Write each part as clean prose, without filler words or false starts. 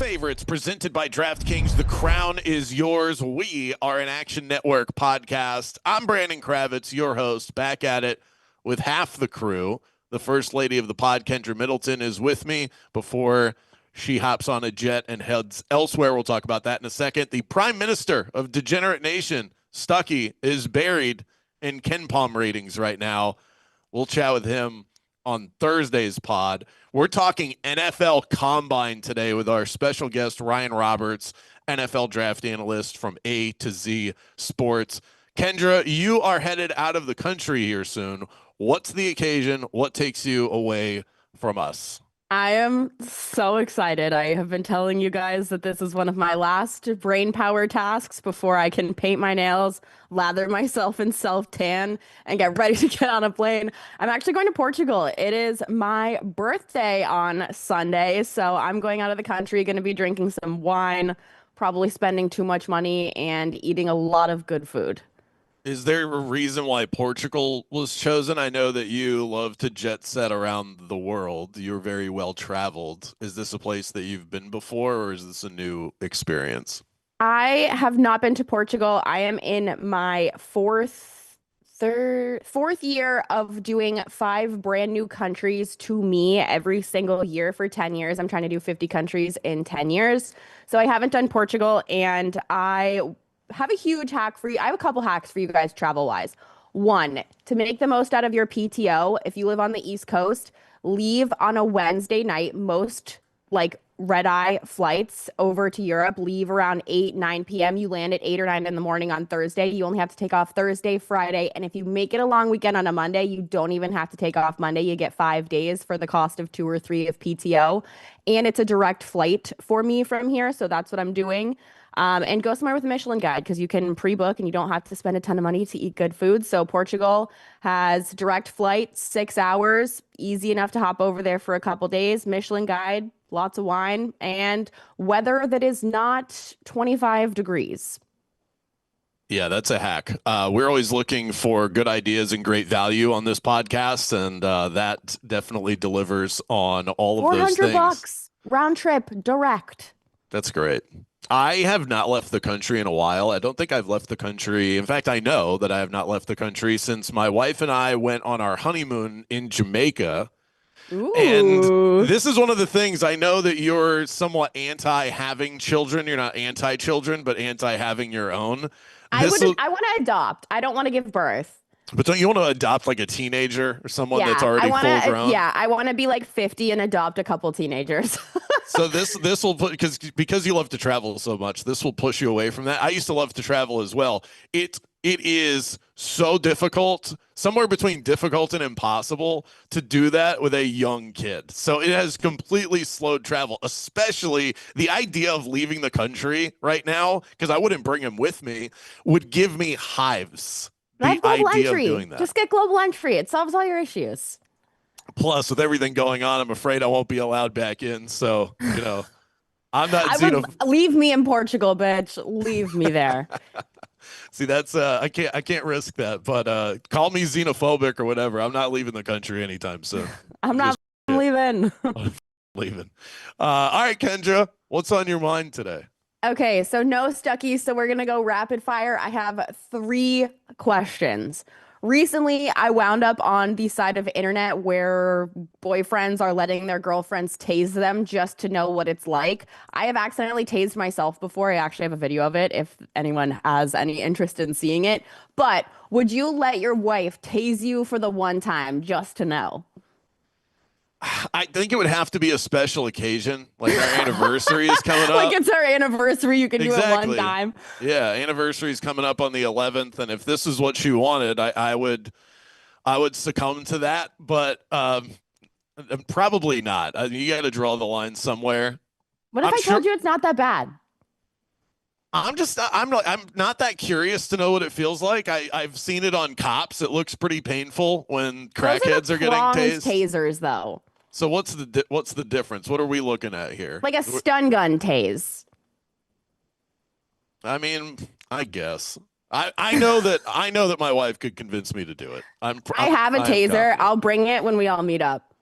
favorites presented by DraftKings. The crown is yours. We are an Action Network podcast. I'm Brandon Kravitz, your host, back at it with half the crew. The first lady of the pod, Kendra Middleton, is with me before she hops on a jet and heads elsewhere. We'll talk about that in a second. The Prime Minister of Degenerate Nation, Stuckey, is buried in Ken Palm ratings right now. We'll chat with him on Thursday's pod. We're talking NFL Combine today with our special guest, Ryan Roberts, NFL draft analyst from AtoZSports. Kendra, you are headed out of the country here soon. What's the occasion? What takes you away from us? I am so excited. I have been telling you guys that this is one of my last brain power tasks before I can paint my nails, lather myself in self-tan, and get ready to get on a plane. I'm actually going to Portugal. It is my birthday on Sunday, so I'm going out of the country, going to be drinking some wine, probably spending too much money, and eating a lot of good food. Is there a reason why Portugal was chosen? I know that you love to jet set around the world. You're very well traveled. Is this a place that you've been before, or is this a new experience? I have not been to Portugal. I am in my fourth year of doing 5 brand new countries to me every single year for 10 years. I'm trying to do 50 countries in 10 years. So I haven't done Portugal, and I have a huge hack for you. I have a couple hacks for you guys travel wise. One, to make the most out of your PTO, if you live on the East Coast, leave on a Wednesday night. Most like red eye flights over to Europe leave around 8, 9 p.m. You land at 8 or 9 in the morning on Thursday. You only have to take off Thursday, Friday. And if you make it a long weekend on a Monday, you don't even have to take off Monday. You get 5 days for the cost of 2 or 3 of PTO. And it's a direct flight for me from here. So that's what I'm doing. And go somewhere with a Michelin guide because you can pre-book and you don't have to spend a ton of money to eat good food. So Portugal has direct flight, 6 hours, easy enough to hop over there for a couple days. Michelin guide, lots of wine, and weather that is not 25 degrees. Yeah, that's a hack. We're always looking for good ideas and great value on this podcast, and that definitely delivers on all of those things. $400 round trip, direct. That's great. I have not left the country in a while. I don't think I've left the country. In fact, I know that I have not left the country since my wife and I went on our honeymoon in Jamaica. Ooh. And this is one of the things. I know that you're somewhat anti-having children. You're not anti-children, but anti-having your own. I want to adopt. I don't want to give birth. But don't you want to adopt like a teenager or someone that's already full grown? Yeah, I want to be like 50 and adopt a couple teenagers. So this will put because you love to travel so much, this will push you away from that. I used to love to travel as well. It is so difficult, somewhere between difficult and impossible to do that with a young kid. So it has completely slowed travel, especially the idea of leaving the country right now, because I wouldn't bring him with me, would give me hives. I have global entry. Just get global entry. It solves all your issues. Plus, with everything going on, I'm afraid I won't be allowed back in. So, I'm not. Leave me in Portugal, bitch. Leave me there. See, that's I can't risk that. But call me xenophobic or whatever. I'm not leaving the country anytime soon. I'm not leaving. I'm leaving. All right, Kendra, what's on your mind today? Okay, so no Stuckey, so we're going to go rapid fire. I have 3 questions. Recently, I wound up on the side of internet where boyfriends are letting their girlfriends tase them just to know what it's like. I have accidentally tased myself before. I actually have a video of it if anyone has any interest in seeing it. But would you let your wife tase you for the one time just to know? I think it would have to be a special occasion, like our anniversary is coming up. Like it's our anniversary, you can do it one time. Yeah, anniversary is coming up on the 11th, and if this is what she wanted, I would succumb to that, but probably not. You got to draw the line somewhere. What if I told you it's not that bad? I'm not that curious to know what it feels like. I've seen it on cops. It looks pretty painful when crackheads are getting tased. Tasers, though. So what's the difference? What are we looking at here? Like a stun gun tase. I mean, I guess. I know that my wife could convince me to do it. I have a taser. I'll bring it when we all meet up.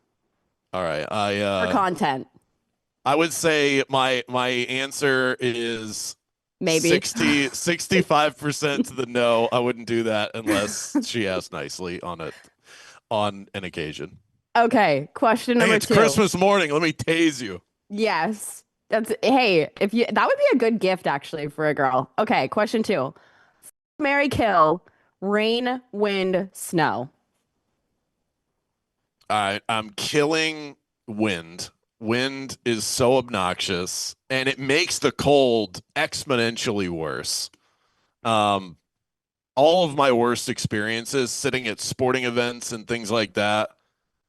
All right. For content. I would say my answer is Maybe. 65% to the no. I wouldn't do that unless she asked nicely on an occasion. Okay, question Hey, number it's two. Christmas morning. Let me tase you. Yes. That's hey, if you that would be a good gift actually for a girl. Okay, question two. Mary kill, rain, wind, snow. I'm killing wind. Wind is so obnoxious and it makes the cold exponentially worse. Um, all of my worst experiences sitting at sporting events and things like that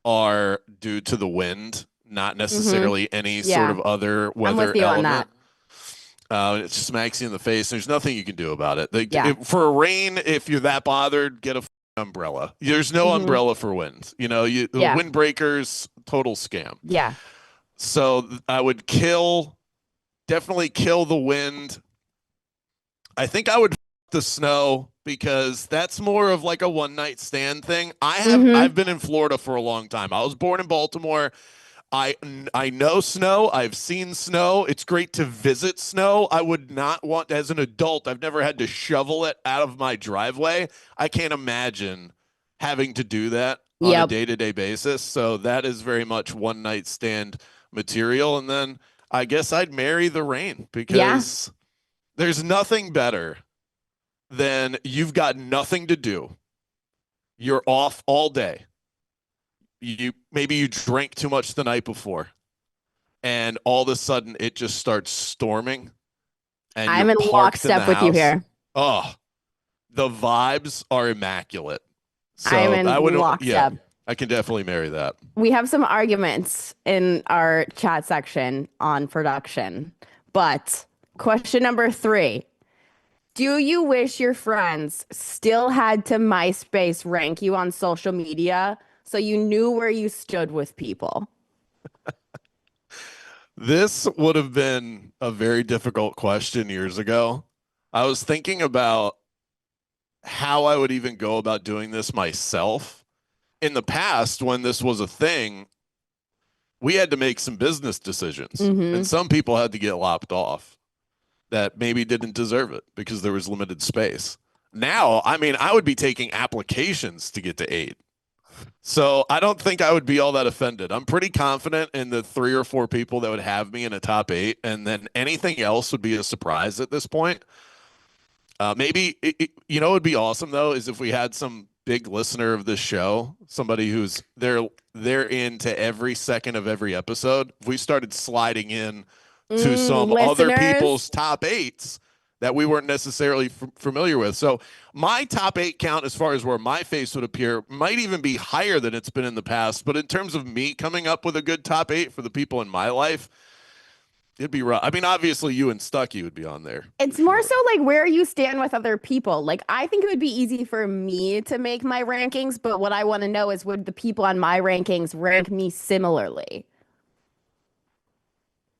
are due to the wind, not Mm-hmm. necessarily any sort Yeah, of other I'm with weather you on element. that. It smacks you in the face. There's nothing you can do about it. Yeah. For a rain, if you're that bothered, get a umbrella. There's no Mm-hmm. umbrella for wind. The Yeah. windbreakers, total scam. Yeah. So I would definitely kill the wind. I think I would the snow because that's more of like a one night stand thing. I've Mm-hmm. been in Florida for a long time. I was born in Baltimore. I I know snow. I've seen snow. It's great to visit snow. I would not want as an adult. I've never had to shovel it out of my driveway. I can't imagine having to do that on a Yep. day-to-day basis. So that is very much one night stand material. And then I guess I'd marry the rain Yeah. because there's nothing better than you've got nothing to do. You're off all day. You drank too much the night before and all of a sudden it just starts storming and you're I'm in parked in the lockstep with you house. here. Oh, the vibes are immaculate. I'm So in I would, yeah, lockstep. I can definitely marry that. We have some arguments in our chat section on production, but question number three. Do you wish your friends still had to MySpace rank you on social media so you knew where you stood with people? This would have been a very difficult question years ago. I was thinking about how I would even go about doing this myself. In the past, when this was a thing, we had to make some business decisions, and Mm-hmm. some people had to get lopped off that maybe didn't deserve it because there was limited space. Now, I mean, I would be taking applications to get to eight. So I don't think I would be all that offended. I'm pretty confident in the three or four people that would have me in a top eight, and then anything else would be a surprise at this point. Maybe what would be awesome though is if we had some big listener of this show, somebody who's they're into every second of every episode. If we started sliding in to some other Listeners, people's top eights that we weren't necessarily familiar with. So my top eight count, as far as where my face would appear, might even be higher than it's been in the past. But in terms of me coming up with a good top eight for the people in my life, it'd be rough. I mean, obviously you and Stucky would be on there for it's more sure. so like where you stand with other people. Like, I think it would be easy for me to make my rankings, but what I want to know is would the people on my rankings rank me similarly?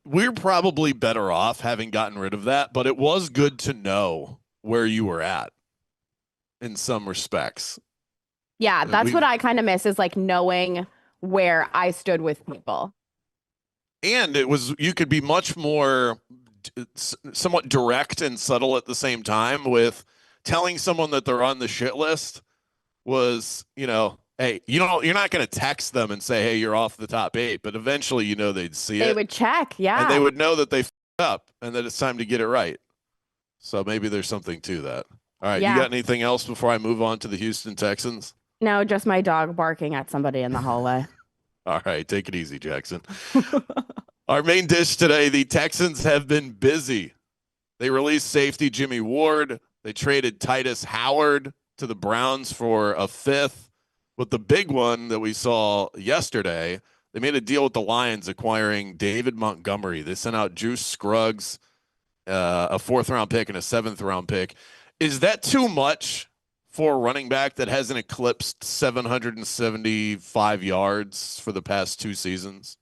We're probably better off having gotten rid of that, but it was good to know where you were at in some respects. Yeah, that's what We I kind of miss is like knowing where I stood with people. and it was you could be much more somewhat direct and subtle at the same time with telling someone that they're on the shit list was, hey, you're not going to text them and say, hey, you're off the top eight, but eventually, they'd see They it would check. and they Yeah. would know that they up and that it's time to get it right. So maybe there's something to that. All right, you Yeah. got anything else before I move on to the Houston Texans? No, just my dog barking at somebody in the hallway. All right, take it easy, Jackson. Our main dish today, the Texans have been busy. They released safety Jimmy Ward. They traded Titus Howard to the Browns for a fifth. But the big one that we saw yesterday, they made a deal with the Lions acquiring David Montgomery. They sent out Juice Scruggs, a fourth round pick and a seventh round pick. Is that too much for a running back that hasn't eclipsed 775 yards for the past two seasons?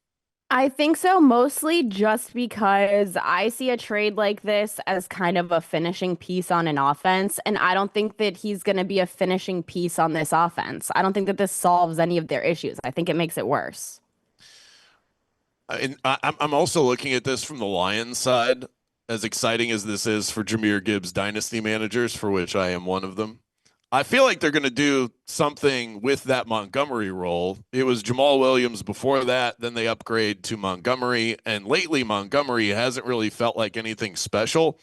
I think so, mostly just because I see a trade like this as kind of a finishing piece on an offense, and I don't think that he's going to be a finishing piece on this offense. I don't think that this solves any of their issues. I think it makes it worse. I'm also looking at this from the Lions side. As exciting as this is for Jahmyr Gibbs dynasty managers, for which I am one of them, I feel like they're going to do something with that Montgomery role. It was Jamal Williams before that, then they upgrade to Montgomery, and lately Montgomery hasn't really felt like anything special.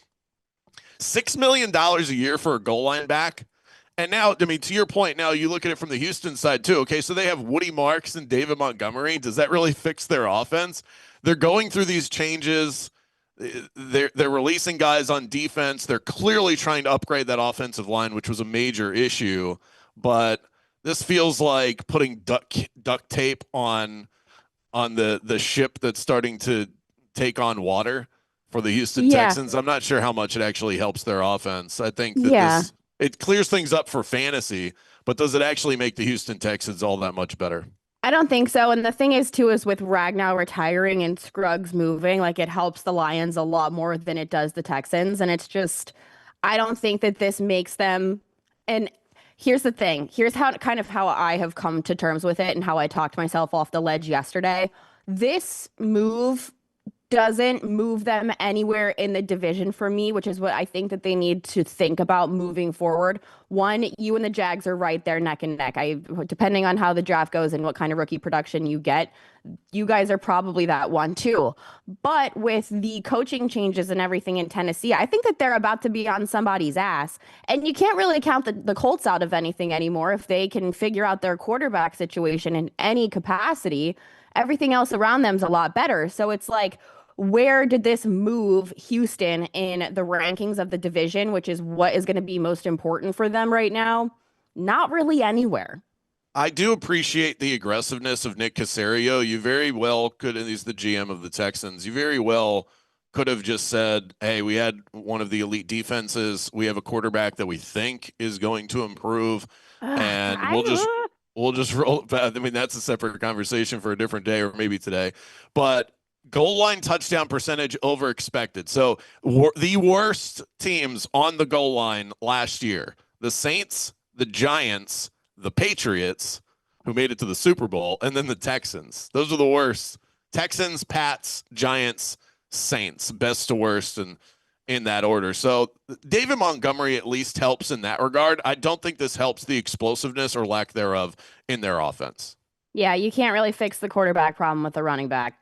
$6 million a year for a goal line back. And now, I mean, to your point, now you look at it from the Houston side too. Okay, so they have Woody Marks and David Montgomery. Does that really fix their offense? They're going through these changes. They're releasing guys on defense. They're clearly trying to upgrade that offensive line, which was a major issue. But this feels like putting duct tape on the ship that's starting to take on water for the Houston Yeah. Texans. I'm not sure how much it actually helps their offense. I think that Yeah. it clears things up for fantasy, but does it actually make the Houston Texans all that much better? I don't think so. And the thing is, too, is with Ragnow retiring and Scruggs moving, like it helps the Lions a lot more than it does the Texans. And it's just, I don't think that this makes them. And here's the thing. Here's how I have come to terms with it and how I talked myself off the ledge yesterday. This move doesn't move them anywhere in the division for me, which is what I think that they need to think about moving forward. One, you and the Jags are right there neck and neck. Depending on how the draft goes and what kind of rookie production you get, you guys are probably that one too. But with the coaching changes and everything in Tennessee, I think that they're about to be on somebody's ass. And you can't really count the Colts out of anything anymore. If they can figure out their quarterback situation in any capacity, everything else around them is a lot better. So it's like, where did this move Houston in the rankings of the division, which is what is going to be most important for them right now? Not really anywhere. I do appreciate the aggressiveness of Nick Caserio. You very well could, and he's the GM of the Texans, you very well could have just said, hey, we had one of the elite defenses. We have a quarterback that we think is going to improve, and we'll just roll it back. I mean, that's a separate conversation for a different day or maybe today. But goal line touchdown percentage over expected. So the worst teams on the goal line last year, the Saints, the Giants, the Patriots, who made it to the Super Bowl, and then the Texans. Those are the worst. Texans, Pats, Giants, Saints, best to worst, and in that order. So David Montgomery at least helps in that regard. I don't think this helps the explosiveness or lack thereof in their offense. Yeah, you can't really fix the quarterback problem with the running back.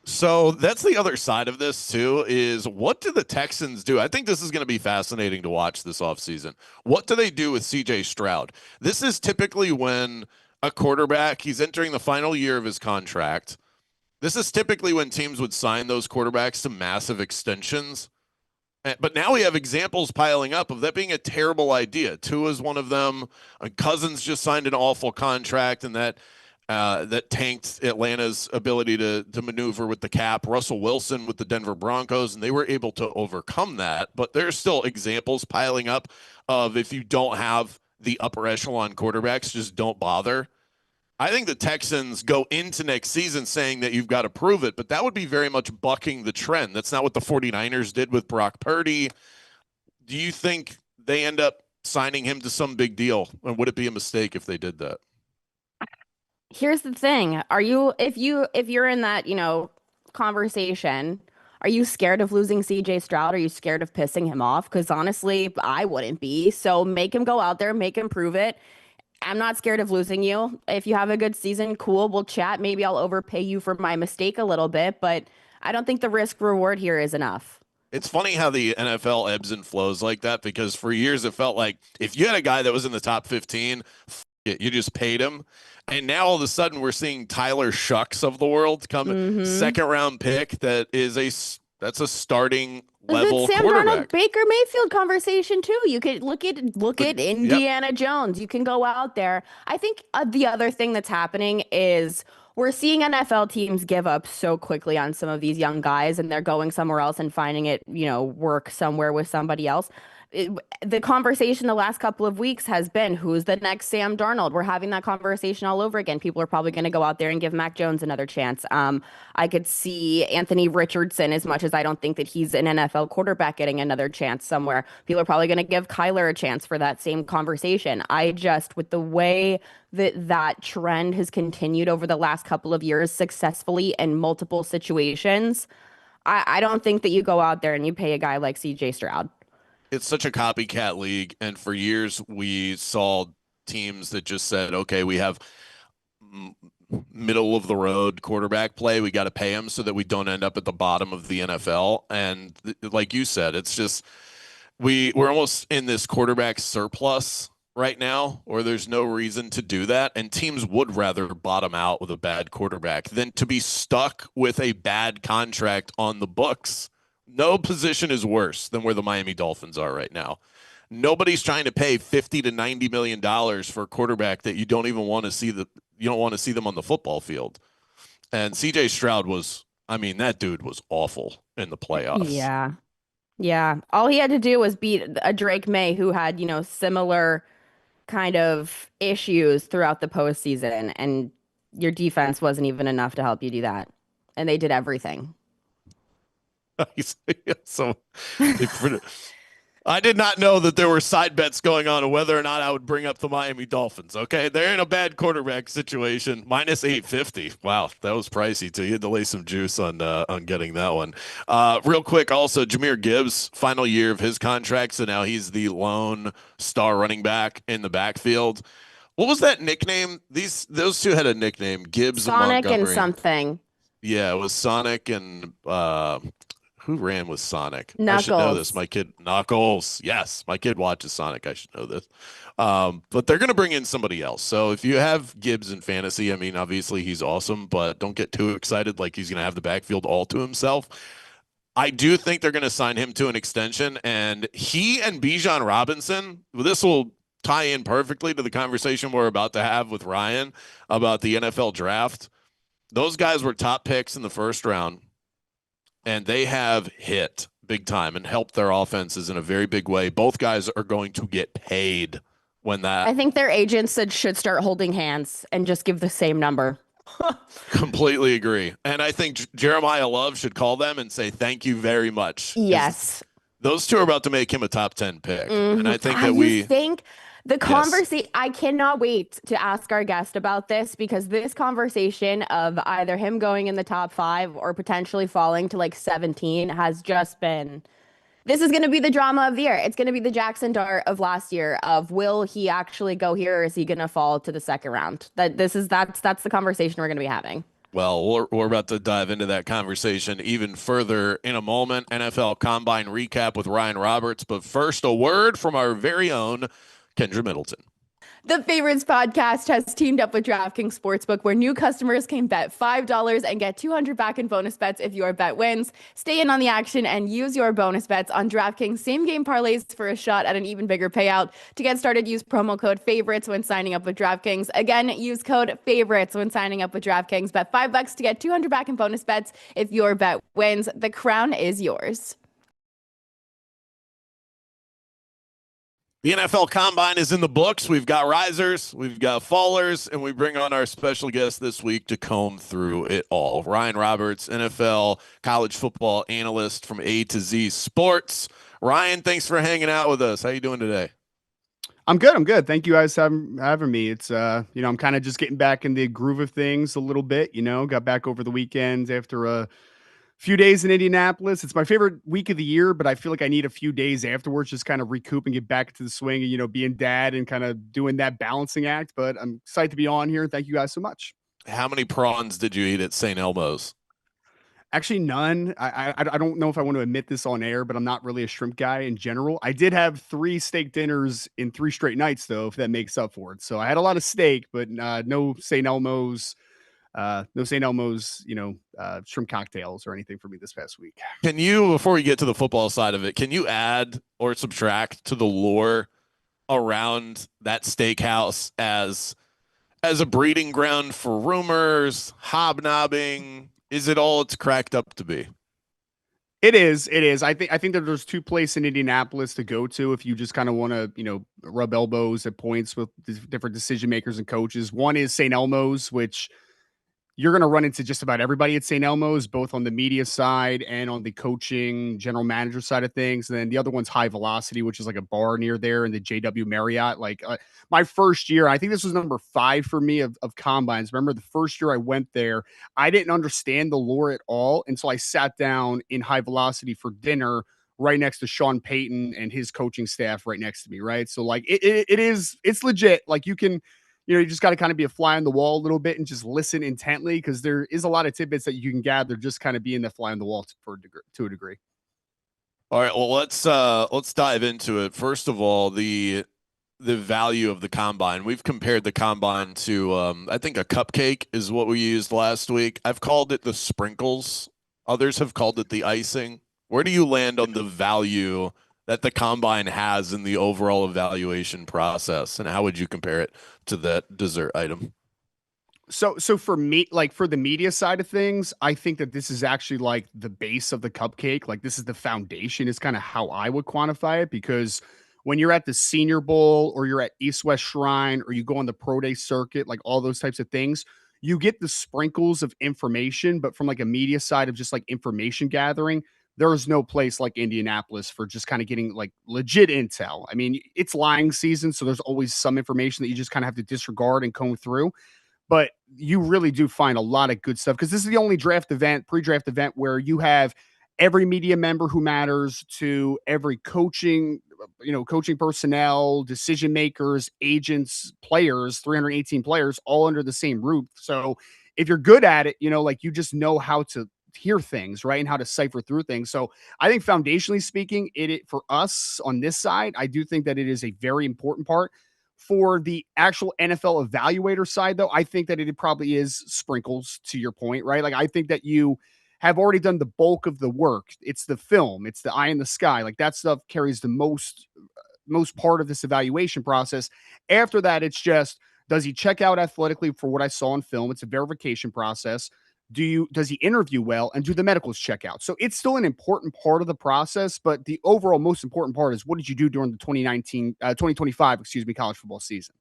So that's the other side of this too, is what do the Texans do? I think this is going to be fascinating to watch this offseason. What do they do with CJ Stroud? This is typically when a quarterback, he's entering the final year of his contract. This is typically when teams would sign those quarterbacks to massive extensions. But now we have examples piling up of that being a terrible idea. Tua is one of them. Cousins just signed an awful contract, and that tanked Atlanta's ability to maneuver with the cap. Russell Wilson with the Denver Broncos, and they were able to overcome that. But there's still examples piling up of if you don't have the upper echelon quarterbacks, just don't bother. I think the Texans go into next season saying that you've got to prove it, but that would be very much bucking the trend. That's not what the 49ers did with Brock Purdy. Do you think they end up signing him to some big deal? And would it be a mistake if they did that? Here's the thing. If you're in that, conversation, are you scared of losing CJ Stroud? Are you scared of pissing him off? Because honestly, I wouldn't be. So make him go out there, make him prove it. I'm not scared of losing you. If you have a good season, cool, we'll chat. Maybe I'll overpay you for my mistake a little bit, but I don't think the risk reward here is enough. It's funny how the NFL ebbs and flows like that, because for years it felt like if you had a guy that was in the top 15, you just paid him. And now all of a sudden we're seeing Tyler Shucks of the world come second round pick that's a starting level Sam quarterback. Darnold, Baker Mayfield conversation too. You could look at Indiana Jones. You can go out there. I think the other thing that's happening is we're seeing NFL teams give up so quickly on some of these young guys, and they're going somewhere else and finding it, work somewhere with somebody else. the conversation the last couple of weeks has been, who's the next Sam Darnold? We're having that conversation all over again. People are probably going to go out there and give Mac Jones another chance. I could see Anthony Richardson, as much as I don't think that he's an NFL quarterback, getting another chance somewhere. People are probably going to give Kyler a chance for that same conversation. With the way that trend has continued over the last couple of years successfully in multiple situations, I don't think that you go out there and you pay a guy like CJ Stroud. It's such a copycat league, and for years we saw teams that just said, okay, we have middle of the road quarterback play, we got to pay him so that we don't end up at the bottom of the NFL. And like you said, it's just we're almost in this quarterback surplus right now, or there's no reason to do that, and teams would rather bottom out with a bad quarterback than to be stuck with a bad contract on the books. No position is worse than where the Miami Dolphins are right now. Nobody's trying to pay $50 to $90 million for a quarterback that you don't even want to see you don't want to see them on the football field. And CJ Stroud that dude was awful in the playoffs. Yeah. Yeah. All he had to do was beat a Drake May who had, similar kind of issues throughout the postseason, and your defense wasn't even enough to help you do that. And they did everything. So I did not know that there were side bets going on whether or not I would bring up the Miami Dolphins. Okay, they're in a bad quarterback situation. Minus 850. Wow, that was pricey too. You had to lay some juice on getting that one. Real quick, also Jahmyr Gibbs, final year of his contract, so now he's the lone star running back in the backfield. What was that nickname? Those two had a nickname, Gibbs Sonic and Montgomery. and something. Yeah, it was Sonic and who ran with Sonic? Knuckles. I should know this. My kid, Knuckles. Yes, my kid watches Sonic. I should know this. But they're going to bring in somebody else. So if you have Gibbs in fantasy, I mean, obviously he's awesome, but don't get too excited like he's going to have the backfield all to himself. I do think they're going to sign him to an extension, and he and Bijan Robinson, this will tie in perfectly to the conversation we're about to have with Ryan about the NFL draft. Those guys were top picks in the first round, and they have hit big time and helped their offenses in a very big way. Both guys are going to get paid when that. I think their agents should start holding hands and just give the same number. Completely agree. And I think Jeremiah Love should call them and say, thank you very much. Yes. Those two are about to make him a top 10 pick. Mm-hmm. And I think that the conversation, I cannot wait to ask our guest about this, because this conversation of either him going in the top 5 or potentially falling to like 17 has just been, this is going to be the drama of the year. It's going to be the Jackson Dart of last year of, will he actually go here, or is he going to fall to the second round? That's the conversation we're going to be having. Well, we're about to dive into that conversation even further in a moment. NFL Combine recap with Ryan Roberts. But first, a word from our very own Kendra Middleton. The Favorites podcast has teamed up with DraftKings Sportsbook, where new customers can bet $5 and get $200 back in bonus bets if your bet wins. Stay in on the action and use your bonus bets on DraftKings same-game parlays for a shot at an even bigger payout. To get started, use promo code FAVORITES when signing up with DraftKings. Again, use code FAVORITES when signing up with DraftKings. Bet $5 to get $200 back in bonus bets if your bet wins. The crown is yours. The NFL Combine is in the books. We've got risers, we've got fallers, and we bring on our special guest this week to comb through it all. Ryan Roberts, NFL college football analyst from AToZSports. Ryan, thanks for hanging out with us. How you doing today? I'm good. Thank you guys for having me. It's, I'm kind of just getting back in the groove of things a little bit, got back over the weekend after a few days in Indianapolis. It's my favorite week of the year, but I feel like I need a few days afterwards, just kind of recoup and get back to the swing and, being dad and kind of doing that balancing act. But I'm excited to be on here. Thank you guys so much. How many prawns did you eat at St. Elmo's? Actually, none. I don't know if I want to admit this on air, but I'm not really a shrimp guy in general. I did have 3 steak dinners in 3 straight nights, though, if that makes up for it. So I had a lot of steak, but no St. Elmo's. Shrimp cocktails or anything for me this past week. Can you, before we get to the football side of it, can you add or subtract to the lore around that steakhouse as a breeding ground for rumors, hobnobbing? Is it all it's cracked up to be? It is. It is. I think that there's two places in Indianapolis to go to if you just kind of want to, rub elbows at points with different decision makers and coaches. One is St. Elmo's, which you're going to run into just about everybody at St. Elmo's, both on the media side and on the coaching general manager side of things. And then the other one's High Velocity, which is like a bar near there in the JW Marriott. Like my first year, I think this was number 5 for me of combines. Remember the first year I went there, I didn't understand the lore at all until I sat down in High Velocity for dinner right next to Sean Payton and his coaching staff right next to me. Right. So like it's legit. Like you just got to kind of be a fly on the wall a little bit and just listen intently, because there is a lot of tidbits that you can gather just kind of being the fly on the wall to a degree. All right, well let's dive into it. First of all, the value of the combine. We've compared the combine to I think a cupcake is what we used last week. I've called it the sprinkles. Others have called it the icing. Where do you land on the value that the combine has in the overall evaluation process, and how would you compare it to that dessert item? So for me, like for the media side of things, I think that this is actually like the base of the cupcake. Like this is the foundation, is kind of how I would quantify it, because when you're at the Senior Bowl or you're at East West Shrine or you go on the Pro Day circuit, like all those types of things, you get the sprinkles of information. But from like a media side of just like information gathering, there is no place like Indianapolis for just kind of getting like legit intel. I mean, it's lying season, so there's always some information that you just kind of have to disregard and comb through, but you really do find a lot of good stuff, because this is the only pre-draft event where you have every media member who matters to every coaching personnel, decision makers, agents, players, 318 players all under the same roof. So if you're good at it, like you just know how to hear things, right? And how to cipher through things. So I think foundationally speaking, it for us on this side, I do think that it is a very important part. For the actual NFL evaluator side, though, I think that it probably is sprinkles, to your point, right? Like I think that you have already done the bulk of the work. It's the film, it's the eye in the sky. Like that stuff carries the most part of this evaluation process. After that, it's just, does he check out athletically for what I saw on film? It's a verification process. Does he interview well, and do the medicals check out? So it's still an important part of the process, but the overall most important part is, what did you do during the 2025, college football season?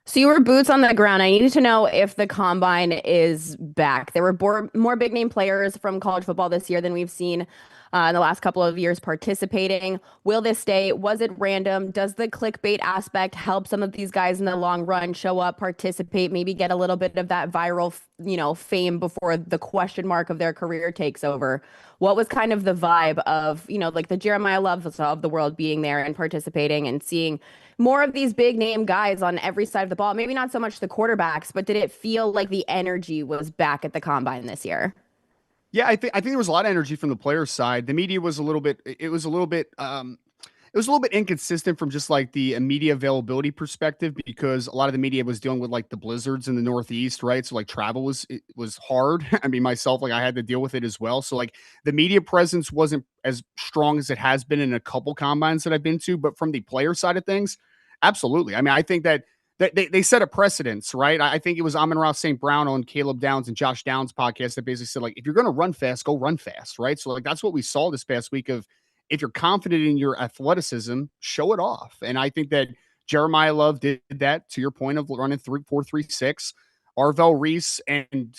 So you were boots on the ground. I needed to know if the combine is back. There were more big name players from college football this year than we've seen in the last couple of years participating. Will this stay? Was it random? Does the clickbait aspect help some of these guys in the long run show up, participate, maybe get a little bit of that viral, fame before the question mark of their career takes over? What was kind of the vibe of, like the Jeremiah Loves of the world being there and participating and seeing more of these big name guys on every side of the ball? Maybe not so much the quarterbacks, but did it feel like the energy was back at the combine this year? Yeah, I think there was a lot of energy from the players' side. The media was a little bit. It was a little bit inconsistent from just like the media availability perspective, because a lot of the media was dealing with like the blizzards in the Northeast, right? So like travel was hard. I mean, myself, like I had to deal with it as well. So like the media presence wasn't as strong as it has been in a couple combines that I've been to. But from the player side of things, absolutely. I mean, I think that they set a precedence, right? I think it was Amon-Ra St. Brown on Caleb Downs and Josh Downs podcast that basically said, like, if you're going to run fast, go run fast, right? So like that's what we saw this past week of, if you're confident in your athleticism, show it off. And I think that Jeremiah Love did that, to your point of running 3.436. Arvell Reese and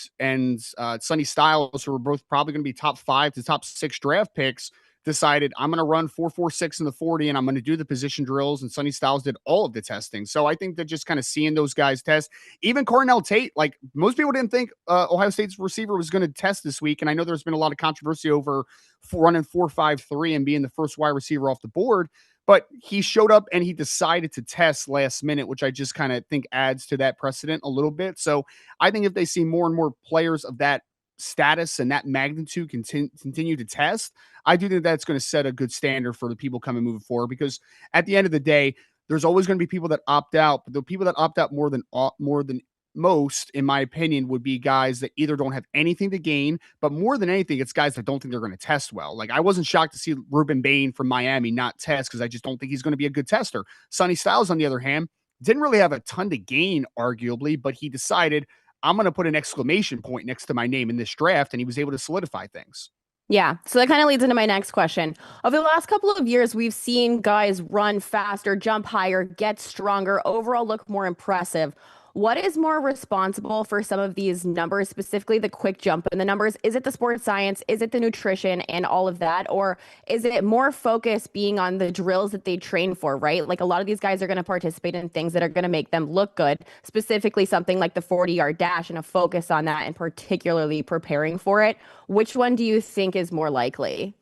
Sonny Styles, who are both probably going to be top 5 to top 6 draft picks, decided, I'm going to run 4.46 in the 40, and I'm going to do the position drills. And Sonny Styles did all of the testing. So I think that just kind of seeing those guys test, even Cornell Tate, like most people didn't think Ohio State's receiver was going to test this week. And I know there's been a lot of controversy over running 4.53 and being the first wide receiver off the board, but he showed up and he decided to test last minute, which I just kind of think adds to that precedent a little bit. So I think if they see more and more players of that status and that magnitude continue to test, I do think that's going to set a good standard for the people coming moving forward, because at the end of the day, there's always going to be people that opt out, but the people that opt out more than most, in my opinion, would be guys that either don't have anything to gain, but more than anything, it's guys that don't think they're going to test well. Like I wasn't shocked to see Ruben Bain from Miami not test, because I just don't think he's going to be a good tester. Sonny Styles, on the other hand, didn't really have a ton to gain, arguably, but he decided, I'm going to put an exclamation point next to my name in this draft, and he was able to solidify things. Yeah, so that kind of leads into my next question. Over the last couple of years, we've seen guys run faster, jump higher, get stronger, overall look more impressive. What is more responsible for some of these numbers, specifically the quick jump in the numbers? Is it the sports science? Is it the nutrition and all of that? Or is it more focus being on the drills that they train for, right? Like a lot of these guys are going to participate in things that are going to make them look good, specifically something like the 40-yard dash and a focus on that and particularly preparing for it. Which one do you think is more likely?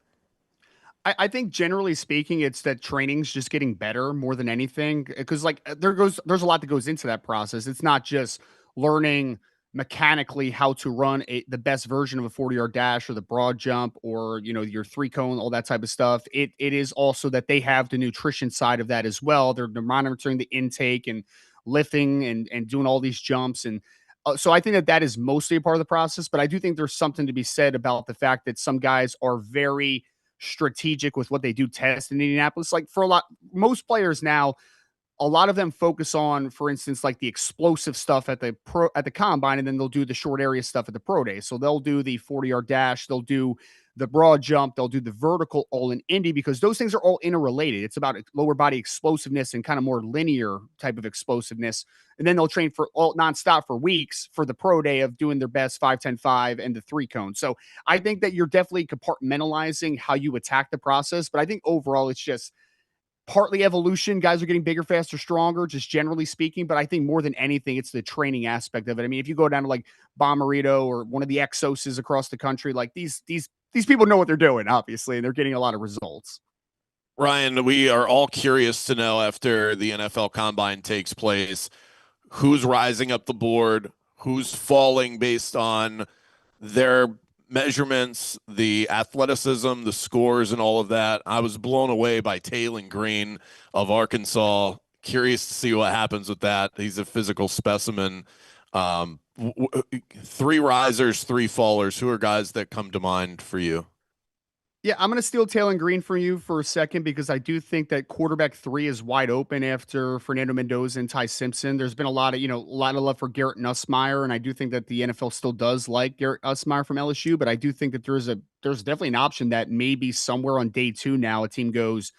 I think generally speaking, it's that training's just getting better more than anything. Because like there's a lot that goes into that process. It's not just learning mechanically how to run the best version of a 40-yard dash or the broad jump or your three cone, all that type of stuff. It is also that they have the nutrition side of that as well. They're monitoring the intake and lifting and doing all these jumps and so I think that is mostly a part of the process, but I do think there's something to be said about the fact that some guys are very strategic with what they do test in Indianapolis. Like for most players now, a lot of them focus on, for instance, like the explosive stuff at the combine, and then they'll do the short area stuff at the pro day. So they'll do the 40-yard dash, they'll do the broad jump, they'll do the vertical all in Indy because those things are all interrelated. It's about lower body explosiveness and kind of more linear type of explosiveness. And then they'll train for all nonstop for weeks for the pro day of doing their best 5-10-5 and the three cone. So I think that you're definitely compartmentalizing how you attack the process. But I think overall it's just partly evolution. Guys are getting bigger, faster, stronger, just generally speaking. But I think more than anything, it's the training aspect of it. I mean, if you go down to like Bomarito or one of the Exoses across the country, like these people know what they're doing, obviously, and they're getting a lot of results. Ryan, we are all curious to know after the NFL Combine takes place, who's rising up the board, who's falling based on their measurements, the athleticism, the scores, and all of that. I was blown away by Taylon Green of Arkansas. Curious to see what happens with that. He's a physical specimen. Three risers, three fallers. Who are guys that come to mind for you? Yeah, I'm going to steal Taylon Green from you for a second because I do think that quarterback 3 is wide open after Fernando Mendoza and Ty Simpson. There's been a lot of love for Garrett Nussmeier, and I do think that the NFL still does like Garrett Nussmeier from LSU, but I do think that there's definitely an option that maybe somewhere on day 2 now a team goes,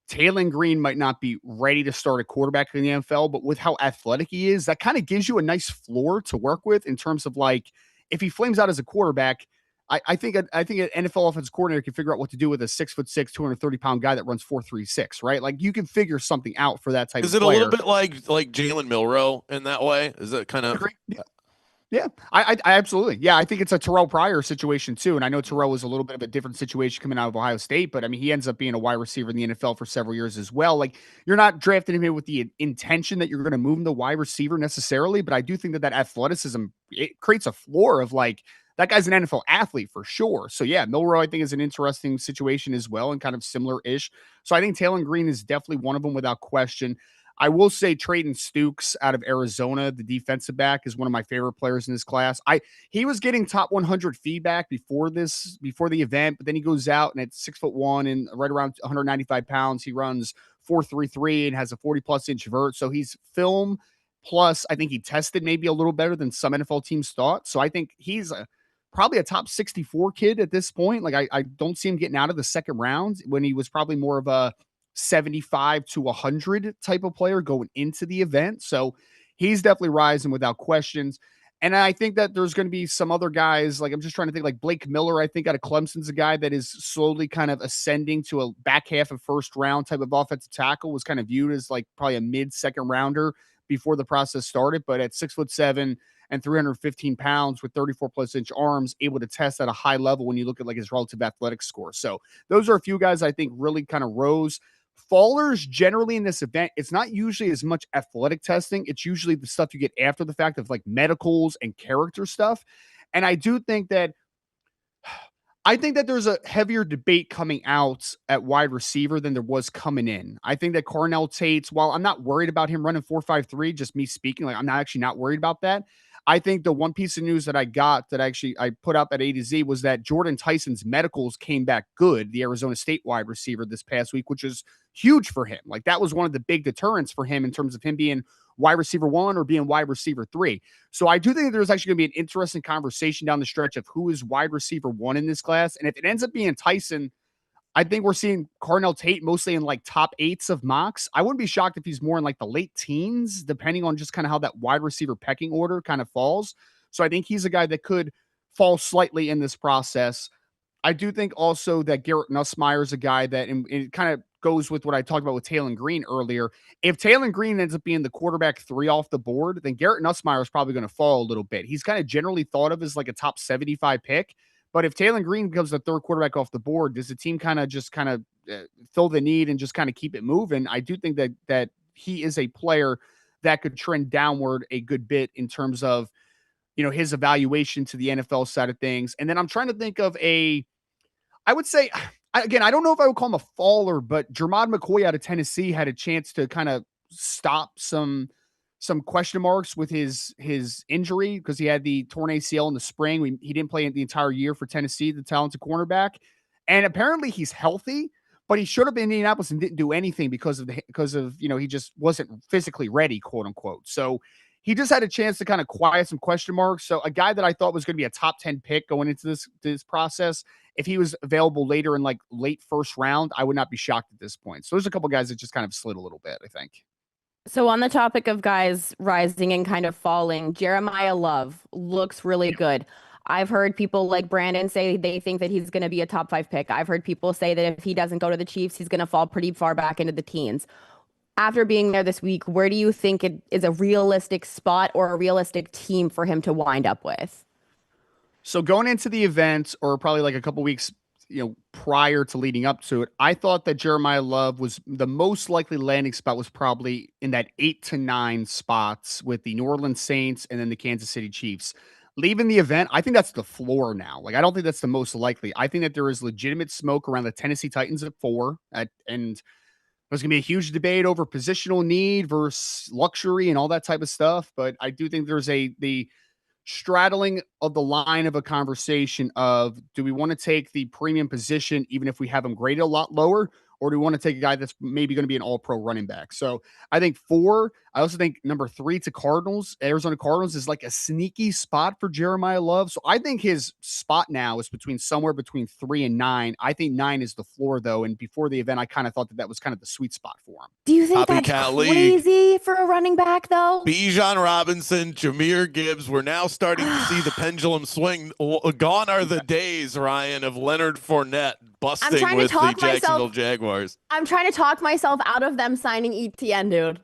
Taylon Green might not be ready to start a quarterback in the NFL, but with how athletic he is, that kind of gives you a nice floor to work with in terms of like if he flames out as a quarterback. I think an NFL offensive coordinator can figure out what to do with a 6'6", 230-pound guy that runs 4.36, right? Like you can figure something out for that type of player. Is it a little bit like Jalen Milroe in that way? Is it kind of? Yeah, I absolutely. Yeah, I think it's a Terrell Pryor situation too. And I know Terrell was a little bit of a different situation coming out of Ohio State, but I mean, he ends up being a wide receiver in the NFL for several years as well. Like you're not drafting him in with the intention that you're going to move him to wide receiver necessarily, but I do think that athleticism, it creates a floor of like, that guy's an NFL athlete for sure. So yeah, Milroe, I think is an interesting situation as well and kind of similar-ish. So I think Taylon Green is definitely one of them without question. I will say Trayton Stukes out of Arizona, the defensive back, is one of my favorite players in this class. He was getting top 100 feedback before the event, but then he goes out and at 6'1" and right around 195 pounds, he runs 4.33 and has a 40+ inch vert. So he's film plus. I think he tested maybe a little better than some NFL teams thought. So I think he's probably a top 64 kid at this point. Like I don't see him getting out of the second round when he was probably more of a 75 to 100 type of player going into the event. So he's definitely rising without questions. And I think that there's going to be some other guys, like I'm just trying to think, like Blake Miller, I think out of Clemson's a guy that is slowly kind of ascending to a back half of first round type of offensive tackle, was kind of viewed as like probably a mid second rounder before the process started. But at 6'7" and 315 pounds with 34+ inch arms, able to test at a high level when you look at like his relative athletic score. So those are a few guys I think really kind of rose. Fallers generally in this event, it's not usually as much athletic testing. It's usually the stuff you get after the fact of like medicals and character stuff. And I do think that there's a heavier debate coming out at wide receiver than there was coming in. I think that Carnell Tate's, while I'm not worried about him running 4.53, just me speaking, like I'm not worried about that. I think the one piece of news that I got that I put up at A to Z was that Jordan Tyson's medicals came back good, the Arizona State wide receiver this past week, which is huge for him. Like that was one of the big deterrents for him in terms of him being wide receiver 1 or being wide receiver 3. So I do think there's actually going to be an interesting conversation down the stretch of who is wide receiver 1 in this class. And if it ends up being Tyson, I think we're seeing Carnell Tate mostly in like top 8s of mocks. I wouldn't be shocked if he's more in like the late teens, depending on just kind of how that wide receiver pecking order kind of falls. So I think he's a guy that could fall slightly in this process. I do think also that Garrett Nussmeier is a guy that, and it kind of goes with what I talked about with Taylon Green earlier. If Taylon Green ends up being the quarterback 3 off the board, then Garrett Nussmeier is probably going to fall a little bit. He's kind of generally thought of as like a top 75 pick. But if Taylon Green becomes the 3rd quarterback off the board, does the team kind of fill the need and just kind of keep it moving? I do think that he is a player that could trend downward a good bit in terms of, his evaluation to the NFL side of things. And then I'm trying to think of I would say, again, I don't know if I would call him a faller, but Jermod McCoy out of Tennessee had a chance to kind of stop some question marks with his injury because he had the torn ACL in the spring. He didn't play the entire year for Tennessee, the talented cornerback. And apparently he's healthy, but he should have been in Indianapolis and didn't do anything because of he just wasn't physically ready, quote unquote. So he just had a chance to kind of quiet some question marks. So a guy that I thought was going to be a top 10 pick going into this process, if he was available later in like late first round, I would not be shocked at this point. So there's a couple guys that just kind of slid a little bit, I think. So on the topic of guys rising and kind of falling, Jeremiah Love looks really good. I've heard people like Brandon say they think that he's going to be a top 5 pick. I've heard people say that if he doesn't go to the Chiefs, he's going to fall pretty far back into the teens. After being there this week, where do you think it is a realistic spot or a realistic team for him to wind up with? So going into the event, or probably like a couple weeks, prior to leading up to it, I thought that Jeremiah Love was the most likely landing spot was probably in that 8 to 9 spots with the New Orleans Saints and then the Kansas City Chiefs. Leaving the event, I think that's the floor now. Like, I don't think that's the most likely. I think that there is legitimate smoke around the Tennessee Titans at 4, and there's going to be a huge debate over positional need versus luxury and all that type of stuff. But I do think there's the straddling of the line of a conversation of, do we want to take the premium position even if we have him graded a lot lower, or do we want to take a guy that's maybe going to be an all-pro running back? So I think 4. I also think number 3 to Cardinals, Arizona Cardinals, is like a sneaky spot for Jeremiah Love. So I think his spot now is somewhere between 3 and 9. I think 9 is the floor, though. And before the event, I kind of thought that was kind of the sweet spot for him. Do you think Copycat that's league. crazy for a running back, though? Bijan Robinson, Jahmyr Gibbs. We're now starting to see the pendulum swing. Gone are the days, Ryan, of Leonard Fournette busting with the Jacksonville Jaguars. I'm trying to talk myself out of them signing ETN, dude.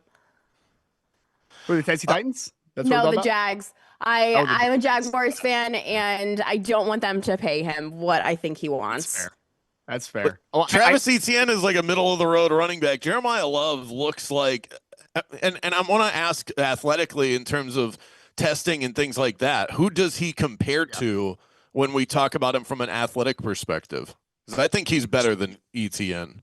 For the Tennessee Titans? That's no, the Jags. I'm a Jaguars fan, and I don't want them to pay him what I think he wants. That's fair. Travis Etienne is like a middle-of-the-road running back. Jeremiah Love looks like, and I want to ask athletically in terms of testing and things like that, who does he compare to when we talk about him from an athletic perspective? Because I think he's better than Etienne.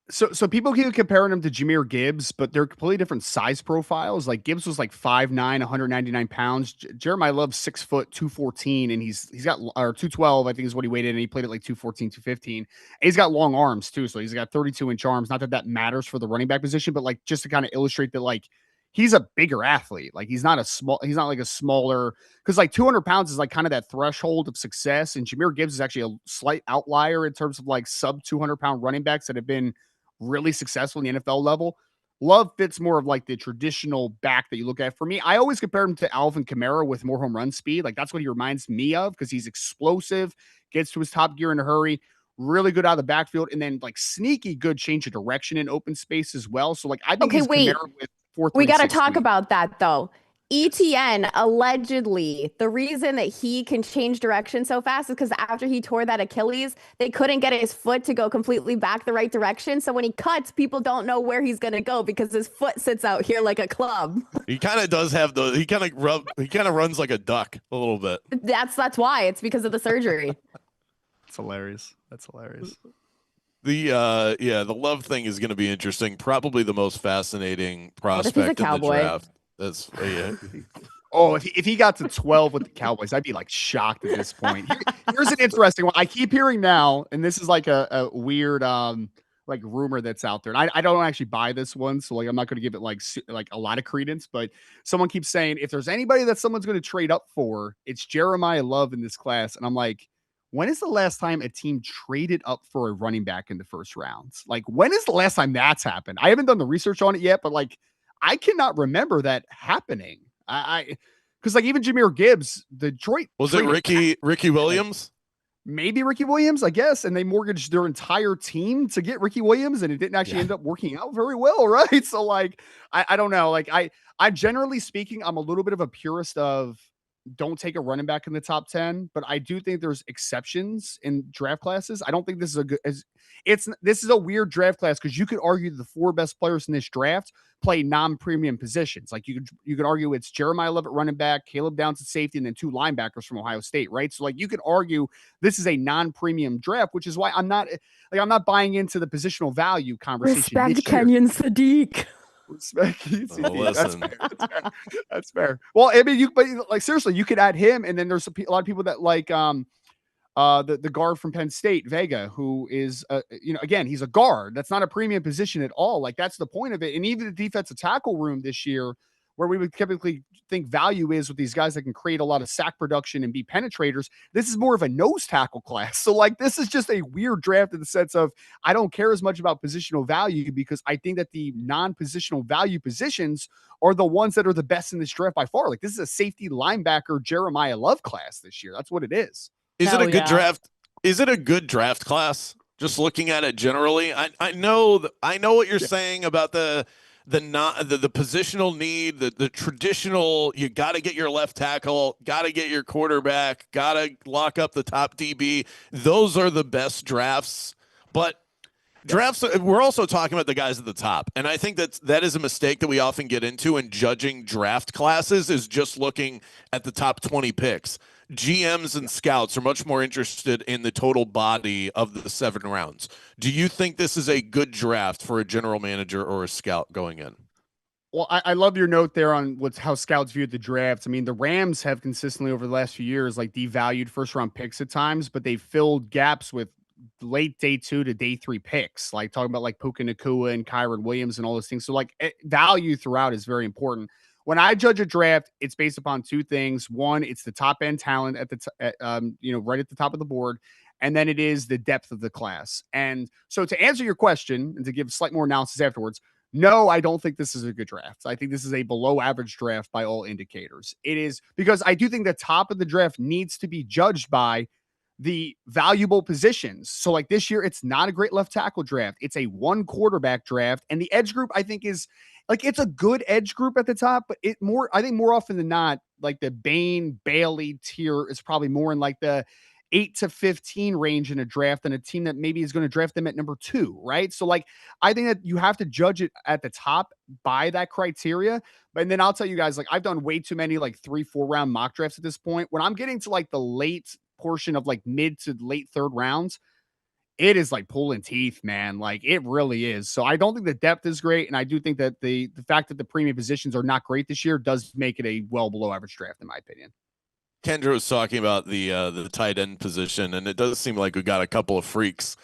So people keep comparing him to Jahmyr Gibbs, but they're completely different size profiles. Like Gibbs was like 5'9", 199 pounds. Jeremiah Love's 6 foot, 214, and he's got, or 212, I think is what he weighed in, and he played at like 214, 215. And he's got long arms too, so he's got 32-inch arms. Not that matters for the running back position, but like just to kind of illustrate that, like, he's a bigger athlete. Like he's not like a smaller, because like 200 pounds is like kind of that threshold of success. And Jahmyr Gibbs is actually a slight outlier in terms of like sub 200-pound running backs that have been really successful in the NFL level. Love fits more of like the traditional back that you look at. For me, I always compare him to Alvin Kamara with more home run speed. Like that's what he reminds me of, because he's explosive, gets to his top gear in a hurry, really good out of the backfield, and then like sneaky good change of direction in open space as well. So like I think he's Kamara with 4.360. We got to talk about that though. ETN, allegedly, the reason that he can change direction so fast is because after he tore that Achilles, they couldn't get his foot to go completely back the right direction. So when he cuts, people don't know where he's going to go because his foot sits out here like a club. He kind of does have he kind of runs like a duck a little bit. That's why. It's because of the surgery. That's hilarious. The Love thing is going to be interesting. Probably the most fascinating prospect in the draft. That's if he got to 12 with the Cowboys, I'd be like shocked at this point. Here's an interesting one. I keep hearing now, and this is like a weird like rumor that's out there. And I don't actually buy this one, so like I'm not going to give it like a lot of credence. But someone keeps saying if there's anybody that someone's going to trade up for, it's Jeremiah Love in this class. And I'm like, when is the last time a team traded up for a running back in the first rounds? Like, when is the last time that's happened? I haven't done the research on it yet, but like, I cannot remember that happening. Because like even Jahmyr Gibbs, Detroit was it Ricky Williams? Maybe Ricky Williams, I guess, and they mortgaged their entire team to get Ricky Williams, and it didn't actually end up working out very well, right? So like, I don't know. Like I generally speaking, I'm a little bit of a purist of don't take a running back in the top 10, but I do think there's exceptions in draft classes. I don't think this is this is a weird draft class because you could argue the 4 best players in this draft play non-premium positions. Like you could argue it's Jeremiah Love at running back, Caleb Downs at safety, and then 2 linebackers from Ohio State, right? So like you could argue this is a non-premium draft, which is why I'm not buying into the positional value conversation. Respect Kenyon Sadiq. Respect. Listen. That's fair. Well, I mean, but like seriously, you could add him, and then there's a lot of people that like the guard from Penn State, Vega, who is again, he's a guard. That's not a premium position at all. Like that's the point of it. And even the defensive tackle room this year, where we would typically think value is with these guys that can create a lot of sack production and be penetrators, this is more of a nose tackle class. So like this is just a weird draft in the sense of I don't care as much about positional value because I think that the non-positional value positions are the ones that are the best in this draft by far. Like this is a safety linebacker Jeremiah Love class this year. That's what it is. Is it a good draft? Is it a good draft class? Just looking at it generally, I know what you're saying about the positional need, the traditional, you got to get your left tackle, got to get your quarterback, got to lock up the top DB. Those are the best drafts. But drafts, we're also talking about the guys at the top. And I think that is a mistake that we often get into in judging draft classes is just looking at the top 20 picks. GMs and scouts are much more interested in the total body of the 7 rounds. Do you think this is a good draft for a general manager or a scout going in? Well, I love your note there on how scouts viewed the drafts. I mean, the Rams have consistently over the last few years like devalued first round picks at times, but they filled gaps with late day 2 to day 3 picks, like talking about like Puka Nacua and Kyron Williams and all those things. So like value throughout is very important. When I judge a draft, it's based upon 2 things. One, it's the top end talent at right at the top of the board. And then it is the depth of the class. And so to answer your question and to give slight more analysis afterwards, no, I don't think this is a good draft. I think this is a below average draft by all indicators. It is because I do think the top of the draft needs to be judged by the valuable positions. So like this year, it's not a great left tackle draft. It's a 1 quarterback draft. And the edge group, I think, is like, it's a good edge group at the top, but I think more often than not, like the Bain Bailey tier is probably more in like the 8 to 15 range in a draft than a team that maybe is going to draft them at number 2. Right. So like, I think that you have to judge it at the top by that criteria. But then I'll tell you guys, like I've done way too many like 3-4 round mock drafts at this point. When I'm getting to like the late portion of like mid to late 3rd rounds, it is like pulling teeth, man. Like it really is. So I don't think the depth is great. And I do think that the fact that the premium positions are not great this year does make it a well below average draft, in my opinion. Kendra was talking about the tight end position, and it does seem like we got a couple of freaks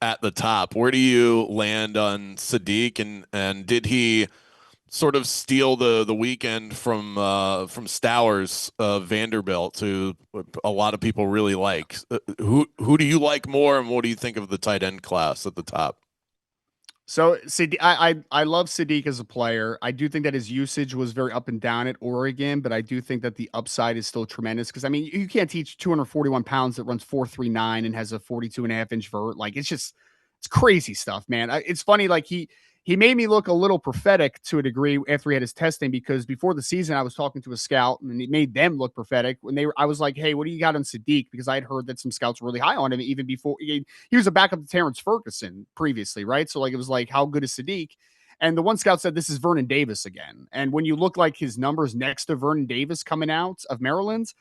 at the top. Where do you land on Sadiq, and did he sort of steal the weekend from Stowers Vanderbilt, who a lot of people really like? Who do you like more, and what do you think of the tight end class at the top? So Sadiq, I love Sadiq as a player. I do think that his usage was very up and down at Oregon, but I do think that the upside is still tremendous because I mean you can't teach 241 pounds that runs 4.39 and has a 42.5-inch vert. Like it's crazy stuff, man. It's funny, like he made me look a little prophetic to a degree after he had his testing, because before the season, I was talking to a scout and it made them look prophetic when I was like, hey, what do you got on Sadiq? Because I had heard that some scouts were really high on him even before he was a backup to Terrence Ferguson previously. Right. So like, it was like, how good is Sadiq? And the one scout said, this is Vernon Davis again. And when you look like his numbers next to Vernon Davis coming out of Maryland,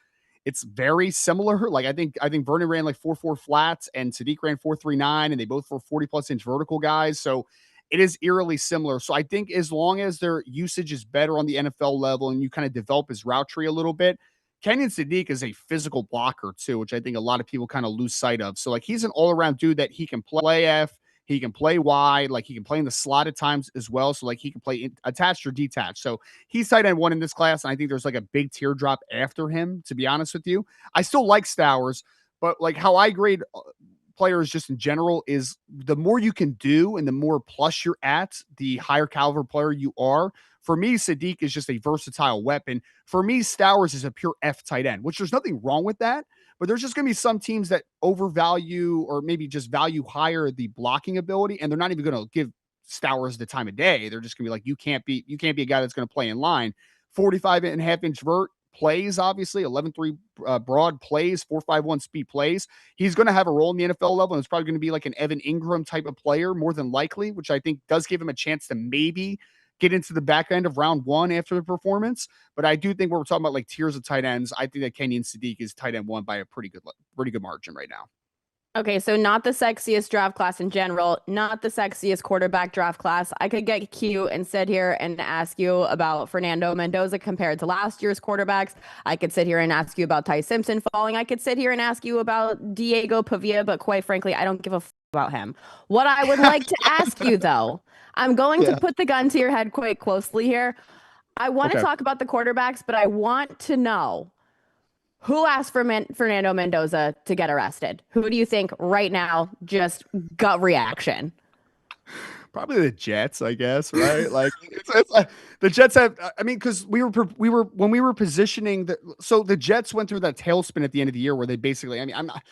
it's very similar. Like I think Vernon ran like 4.4 flats and Sadiq ran 4.39, and they both were 40+ inch vertical guys. So it is eerily similar. So I think as long as their usage is better on the NFL level and you kind of develop his route tree a little bit, Kenyon Sadiq is a physical blocker too, which I think a lot of people kind of lose sight of. So like he's an all-around dude that he can play F. He can play wide, like he can play in the slot at times as well. So like he can play attached or detached. So he's tight end 1 in this class, and I think there's like a big teardrop after him, to be honest with you. I still like Stowers, but like how I grade players just in general is the more you can do and the more plus you're at, the higher caliber player you are. For me, Sadiq is just a versatile weapon. For me, Stowers is a pure F tight end, which there's nothing wrong with that. But there's just going to be some teams that overvalue or maybe just value higher the blocking ability, and they're not even going to give Stowers the time of day. They're just going to be like, you can't be a guy that's going to play in line. 45.5-inch vert plays, obviously 11.3 broad plays, 4.51 speed plays. He's going to have a role in the NFL level, and it's probably going to be like an Evan Ingram type of player more than likely, which I think does give him a chance to maybe get into the back end of round 1 after the performance. But I do think when we're talking about like tiers of tight ends, I think that Kenyon Sadiq is tight end 1 by a pretty good margin right now. Okay, so not the sexiest draft class in general, not the sexiest quarterback draft class. I could get cute and sit here and ask you about Fernando Mendoza compared to last year's quarterbacks. I could sit here and ask you about Ty Simpson falling. I could sit here and ask you about Diego Pavia, but quite frankly, I don't give a about him. What I would like to ask you, though, I'm going to put the gun to your head quite closely here. I want to talk about the quarterbacks, but I want to know who asked for Fernando Mendoza to get arrested? Who do you think right now, just gut reaction? Probably the Jets, I guess, right? Like the Jets have, I mean, because we were when we were positioning so the Jets went through that tailspin at the end of the year where they basically, I mean, I'm not,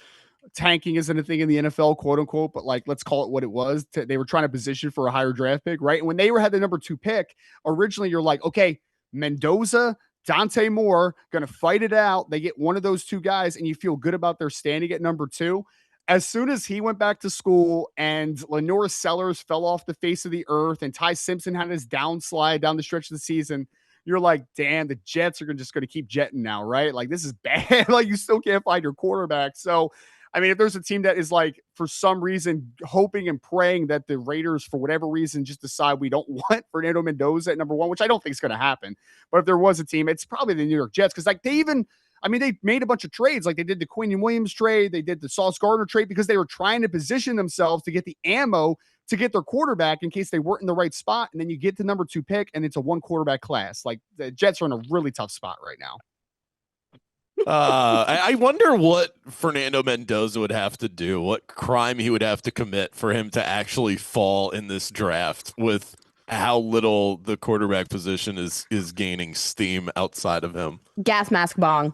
tanking isn't a thing in the NFL, quote unquote, but like, let's call it what it was. They were trying to position for a higher draft pick, right? And when they had the number 2 pick, originally you're like, okay, Mendoza, Dante Moore, going to fight it out. They get one of those 2 guys, and you feel good about their standing at number 2. As soon as he went back to school and Lenore Sellers fell off the face of the earth and Ty Simpson had his downslide down the stretch of the season, you're like, damn, the Jets are just going to keep jetting now, right? Like, this is bad. Like, you still can't find your quarterback. So, I mean, if there's a team that is like, for some reason, hoping and praying that the Raiders, for whatever reason, just decide we don't want Fernando Mendoza at number 1, which I don't think is going to happen. But if there was a team, it's probably the New York Jets. Because like they made a bunch of trades. Like they did the Quinn Williams trade. They did the Sauce Gardner trade because they were trying to position themselves to get the ammo to get their quarterback in case they weren't in the right spot. And then you get the number 2 pick and it's a 1 quarterback class. Like the Jets are in a really tough spot right now. I wonder what Fernando Mendoza would have to do, what crime he would have to commit for him to actually fall in this draft with how little the quarterback position is gaining steam outside of him. Gas mask bong.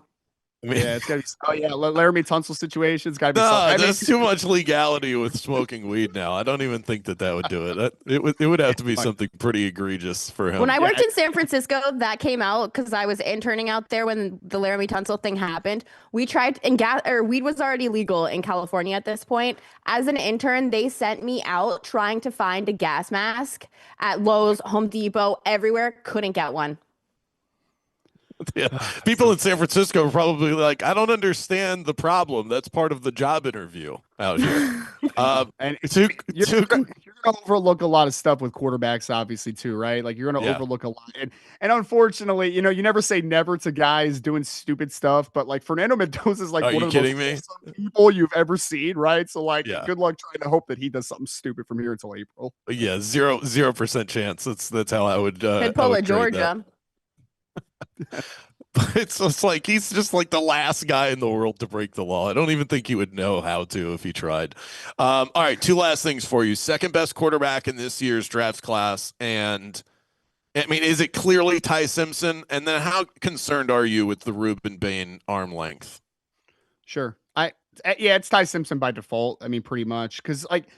I mean, yeah, it's gotta be. Laramie Tunsil situation. It's gotta be. No, there's too much legality with smoking weed now. I don't even think that would do it. It would have to be something pretty egregious for him. When I worked in San Francisco, that came out because I was interning out there when the Laramie Tunsil thing happened. We tried, and weed was already legal in California at this point. As an intern, they sent me out trying to find a gas mask at Lowe's, Home Depot, everywhere. Couldn't get one. Yeah. People in San Francisco are probably like, I don't understand the problem. That's part of the job interview out here. And you're going to overlook a lot of stuff with quarterbacks, obviously, too, right? Like you're going to overlook a lot. And unfortunately, you never say never to guys doing stupid stuff, but like Fernando Mendoza is like one of the most people you've ever seen, right? So like, good luck trying to hope that he does something stupid from here until April. Yeah, 0% chance. That's how I would. Could pull a Georgia. But it's like he's just like the last guy in the world to break the law. I don't even think he would know how to if he tried. All right, 2 last things for you. Second best quarterback in this year's draft class, and I mean, is it clearly Ty Simpson? And then how concerned are you with the Ruben Bain arm length? Sure, it's Ty Simpson by default. I mean, pretty much because like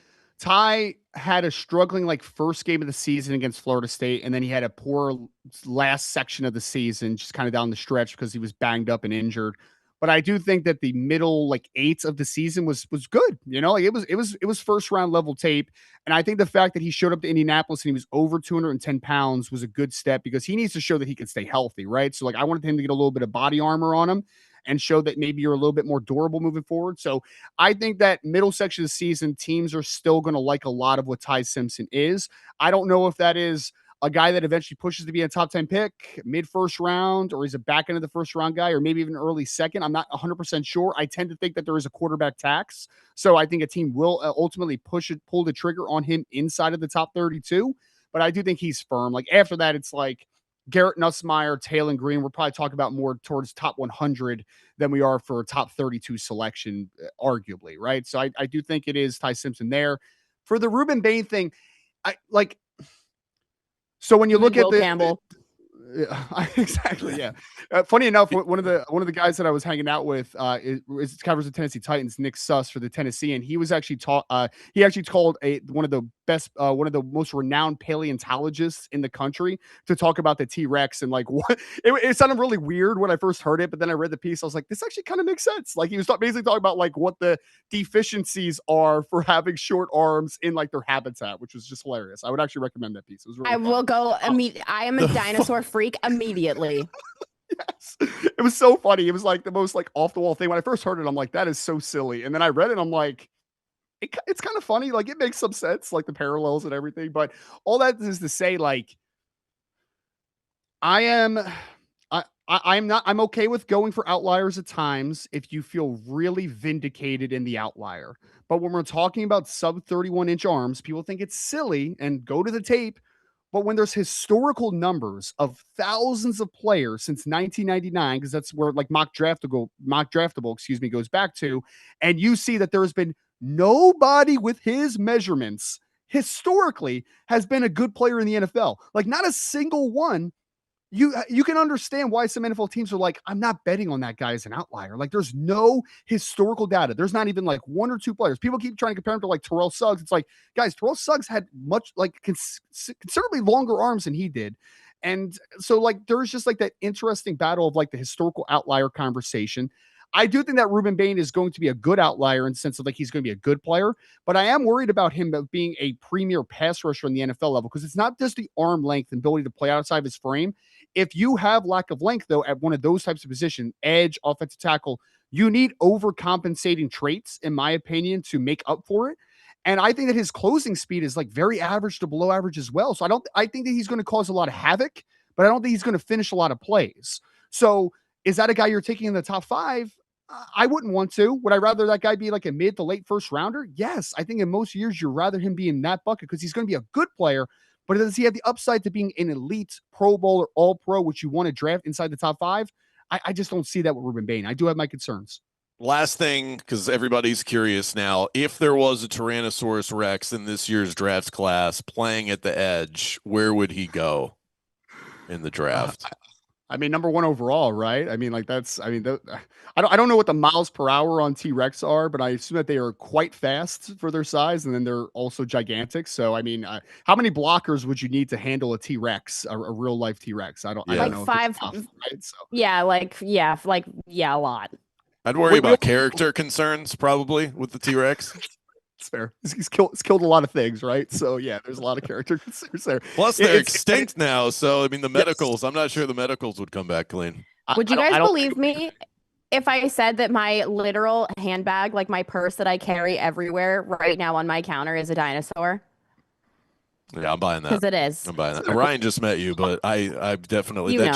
Ty had a struggling like first game of the season against Florida State, and then he had a poor last section of the season, just kind of down the stretch because he was banged up and injured. But I do think that the middle like 8 of the season was good. Like it was first round level tape, and I think the fact that he showed up to Indianapolis and he was over 210 pounds was a good step because he needs to show that he can stay healthy, right? So like I wanted him to get a little bit of body armor on him and show that maybe you're a little bit more durable moving forward. So I think that middle section of the season, teams are still going to like a lot of what Ty Simpson is. I don't know if that is a guy that eventually pushes to be a top 10 pick, mid first round, or he's a back end of the first round guy, or maybe even early second. I'm not 100% sure. I tend to think that there is a quarterback tax. So I think a team will ultimately pull the trigger on him inside of the top 32. But I do think he's firm. Like after that, it's like Garrett Nussmeier, Taylor Green. We're probably talking about more towards top 100 than we are for a top 32 selection, arguably, right? So I do think it is Ty Simpson there. For the Ruben Bain thing, I like. So when you look at Will Campbell. exactly, yeah. Funny enough, one of the guys that I was hanging out with covers the Tennessee Titans, Nick Suss for the Tennessee, and he was actually he actually called one of the best, one of the most renowned paleontologists in the country to talk about the T-Rex, and like what it sounded really weird when I first heard it, but then I read the piece, I was like, this actually kind of makes sense. Like he was basically talking about like what the deficiencies are for having short arms in like their habitat, which was just hilarious. I would actually recommend that piece. It was really fun. Will go I am a dinosaur freak immediately. Yes. It was so funny. It was like the most like off the wall thing. When I first heard it, I'm like, that is so silly. And then I read it, I'm like, it's kind of funny. Like it makes some sense, like the parallels and everything. But all that is to say, like, I'm okay with going for outliers at times if you feel really vindicated in the outlier. But when we're talking about sub 31-inch arms, people think it's silly and go to the tape. But when there's historical numbers of thousands of players since 1999, because that's where like mock draftable, goes back to, and you see that there has been nobody with his measurements historically has been a good player in the NFL. Like not a single one. You can understand why some NFL teams are like, I'm not betting on that guy as an outlier. Like there's no historical data. There's not even like one or two players. People keep trying to compare him to like Terrell Suggs. It's like, guys, Terrell Suggs had much like considerably longer arms than he did. And so like, there's just like that interesting battle of like the historical outlier conversation. I do think that Ruben Bain is going to be a good outlier in the sense of like, he's going to be a good player, but I am worried about him being a premier pass rusher in the NFL level. Cause it's not just the arm length and ability to play outside of his frame. If you have lack of length, though, at one of those types of positions, edge, offensive tackle, you need overcompensating traits, in my opinion, to make up for it. And I think that his closing speed is like very average to below average as well. So I think that he's going to cause a lot of havoc, but I don't think he's going to finish a lot of plays. So is that a guy you're taking in the top 5? I wouldn't want to. Would I rather that guy be like a mid to late first rounder? Yes. I think in most years, you'd rather him be in that bucket because he's going to be a good player. But does he have the upside to being an elite Pro Bowl or All Pro, which you want to draft inside the top 5? I just don't see that with Ruben Bain. I do have my concerns. Last thing, because everybody's curious now, if there was a Tyrannosaurus Rex in this year's draft class playing at the edge, where would he go in the draft? I mean, number 1 overall, right? I mean, like that's, I mean, I don't know what the miles per hour on T-Rex are, but I assume that they are quite fast for their size, and then they're also gigantic. So, I mean, how many blockers would you need to handle a T-Rex, a real life T-Rex? I don't know. 5, enough, right? So. Yeah, a lot. I'd worry about character concerns probably with the T-Rex. It's fair. He's killed a lot of things, right? So yeah, there's a lot of character concerns there. Plus, they're extinct now, so I mean, the medicals. Yes. I'm not sure the medicals would come back clean. Would you guys believe me if I said that my literal handbag, like my purse that I carry everywhere right now on my counter, is a dinosaur? Yeah, I'm buying that. Because it is. I'm buying that. Ryan just met you, but I definitely that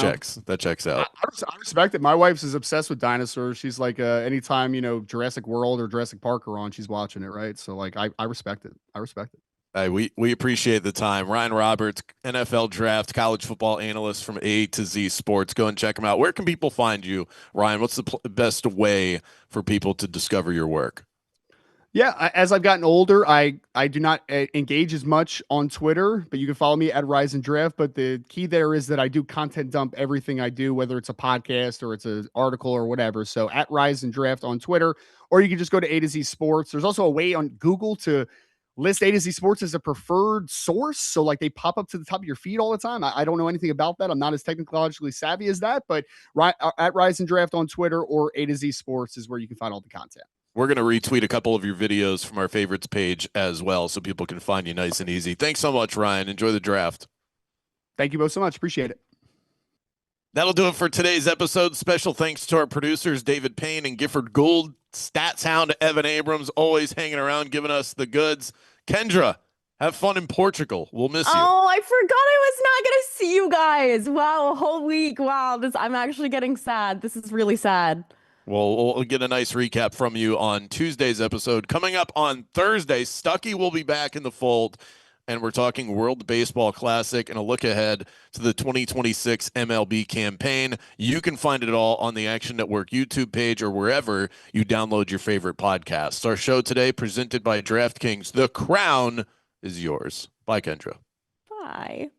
checks out. I respect it. My wife's is obsessed with dinosaurs. She's like, anytime Jurassic World or Jurassic Park are on, she's watching it, right? So like, I respect it. I respect it. Hey, we appreciate the time. Ryan Roberts, NFL draft, college football analyst from AToZSports. Go and check him out. Where can people find you, Ryan? What's the best way for people to discover your work? Yeah, as I've gotten older, I do not engage as much on Twitter, but you can follow me at Rise and Draft. But the key there is that I do content dump everything I do, whether it's a podcast or it's an article or whatever. So at Rise and Draft on Twitter, or you can just go to AToZSports. There's also a way on Google to list AToZSports as a preferred source. So like they pop up to the top of your feed all the time. I don't know anything about that. I'm not as technologically savvy as that, but at Rise and Draft on Twitter or AToZSports is where you can find all the content. We're going to retweet a couple of your videos from our favorites page as well, so people can find you nice and easy. Thanks so much, Ryan. Enjoy the draft. Thank you both so much. Appreciate it. That'll do it for today's episode. Special thanks to our producers, David Payne and Gifford Gould. Stats hound Evan Abrams, always hanging around, giving us the goods. Kendra, Have fun in Portugal. We'll miss you. Oh, I forgot I was not gonna see you guys. Wow, a whole week. Wow, I'm actually getting sad. This is really sad. Well, we'll get a nice recap from you on Tuesday's episode. Coming up on Thursday, Stuckey will be back in the fold, and we're talking World Baseball Classic and a look ahead to the 2026 MLB campaign. You can find it all on the Action Network YouTube page or wherever you download your favorite podcasts. Our show today, presented by DraftKings. The crown is yours. Bye, Kendra. Bye.